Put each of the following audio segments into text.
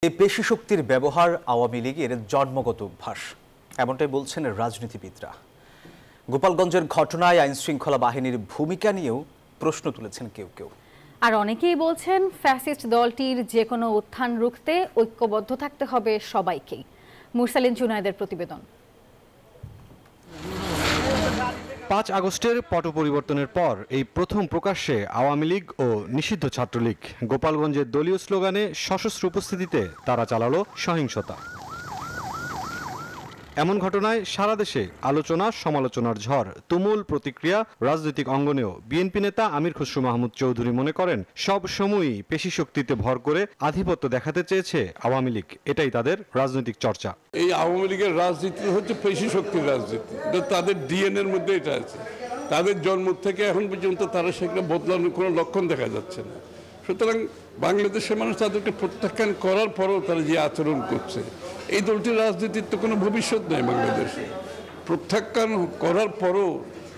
এই পেশি শক্তির ব্যবহার আওয়ামী লীগের জন্মগত অভ্যাস, এমনটাই বলছেন রাজনীতিবিদরা। গোপালগঞ্জের ঘটনায় আইন শৃঙ্খলা বাহিনীর ভূমিকা নিয়েও প্রশ্ন তুলেছেন কেউ কেউ। আর অনেকেই বলছেন ফ্যাসিস্ট দলটির যে কোনো উত্থান রুখতে ঐক্যবদ্ধ থাকতে হবে সবাইকেই। মুরসালিন জুনায়েদের প্রতিবেদন। ৫ আগস্টের পট পরিবর্তনের পর এই প্রথম প্রকাশ্যে আওয়ামী লীগ ও নিষিদ্ধ ছাত্রলীগ গোপালগঞ্জের দলীয় স্লোগানে সশস্ত্র উপস্থিতিতে তারা চালালো সহিংসতা। এমন ঘটনায় সারা দেশে আলোচনা সমালোচনার ঝড়, তুমুল প্রতিক্রিয়া রাজনৈতিক অঙ্গনেও। বিএনপি নেতা আমির খসরু মাহমুদ চৌধুরী মনে করেন, সব সময়ই পেশি শক্তিতে ভর করে আধিপত্য দেখাতে চেয়েছে আওয়ামী লীগ, এটাই তাদের রাজনৈতিক চর্চা। এই আওয়ামী লীগের রাজনীতি হচ্ছে পেশি শক্তির রাজনীতি, তাদের ডিএনএ এর মধ্যে এটা আছে। তাদের জন্ম থেকে এখন পর্যন্ত তারা সেগুলো বদলানোর কোনো লক্ষণ দেখা যাচ্ছে না। সুতরাং বাংলাদেশের মানুষ তাদেরকে প্রত্যাখ্যান করার পরও তারা যে আচরণ করছে, এই দলটির রাজনীতির তো কোনো ভবিষ্যৎ নেই বাংলাদেশে। প্রত্যাখ্যান করার পরও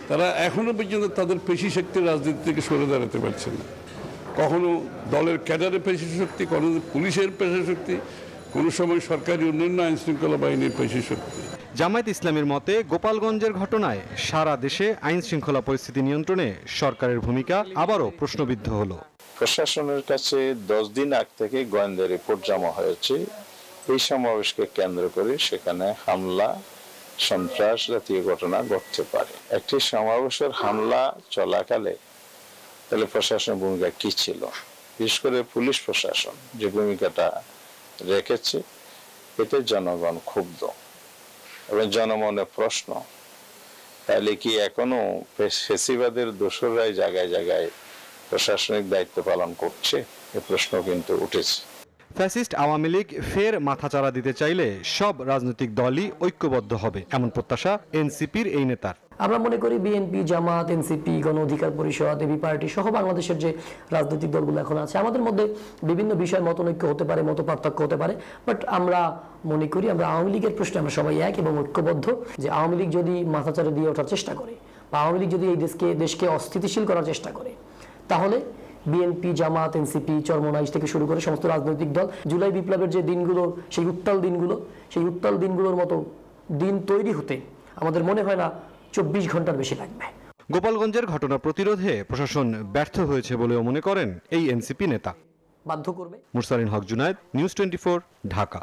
তারা এখনো পর্যন্ত তাদের পেশি শক্তির রাজনীতি থেকে সরে দাঁড়াতে পারছে না। কখনো দলের ক্যাডারের পেশি শক্তি, কখনো পুলিশের পেশি শক্তি, কোনো সময় সরকারি অন্যান্য আইন শৃঙ্খলা বাহিনীর পেশি শক্তি। জামায়াত ইসলামের মতে গোপালগঞ্জের ঘটনায় সারা দেশে আইন শৃঙ্খলা পরিস্থিতি নিয়ন্ত্রণে সরকারের ভূমিকা আবারও প্রশ্নবিদ্ধ হলো। প্রশাসনের কাছে 10 দিন আগ থেকে গোয়েন্দা রিপোর্ট জমা হয়েছে এই সমাবেশকে কেন্দ্র করে সেখানে হামলা, সন্ত্রাস জাতীয় ঘটনা ঘটতে পারে। একটি সমাবেশের হামলা চলাকালে তাহলে প্রশাসনের ভূমিকা কি ছিল? বিশেষ করে পুলিশ প্রশাসন যে ভূমিকাটা রেখেছে, এতে জনগণ ক্ষুব্ধ এবং জনমনে প্রশ্ন, তাহলে কি এখনো ফ্যাসিবাদের দোসররাই জায়গায় জায়গায় প্রশাসনিক দায়িত্ব পালন করছে? এ প্রশ্ন কিন্তু উঠেছে। ফ্যাসিস্ট আওয়ামী লীগ ফের মাথাচাড়া দিতে চাইলে সব রাজনৈতিক দলই ঐক্যবদ্ধ হবে, এমন প্রত্যাশা এনসিপির এই নেতার। আমরা মনে করি বিএনপি, জামাত, এনসিপি, গণ অধিকার পরিষদ, এবি পার্টি সহ বাংলাদেশের যে রাজনৈতিক দলগুলো এখন আছে, আমাদের মধ্যে বিভিন্ন বিষয় মতনৈক্য হতে পারে, মত পার্থক্য হতে পারে, বাট আমরা মনে করি আমরা আওয়ামী লীগের প্রশ্নে আমরা সবাই এক এবং ঐক্যবদ্ধ। যে আওয়ামী লীগ যদি মাথাচাড়া দিয়ে ওঠার চেষ্টা করে বা আওয়ামী লীগ যদি এই দেশকে অস্থিতিশীল করার চেষ্টা করে, তাহলে বিএনপি, জামাত, এনসিপি, চরমোনাইশ থেকে শুরু করে সমস্ত রাজনৈতিক দল জুলাই বিপ্লবের যে দিনগুলো, সেই উত্তাল দিনগুলোর মতো দিন তৈরি হতে আমাদের মনে হয় না 24 ঘন্টার বেশি লাগবে। গোপালগঞ্জের ঘটনা প্রতিরোধে প্রশাসন ব্যর্থ হয়েছে বলেও মনে করেন এই এনসিপি নেতা। বাধ্য করবে। মুরসালিন হক জুনায়েদ, নিউজ 24, ঢাকা।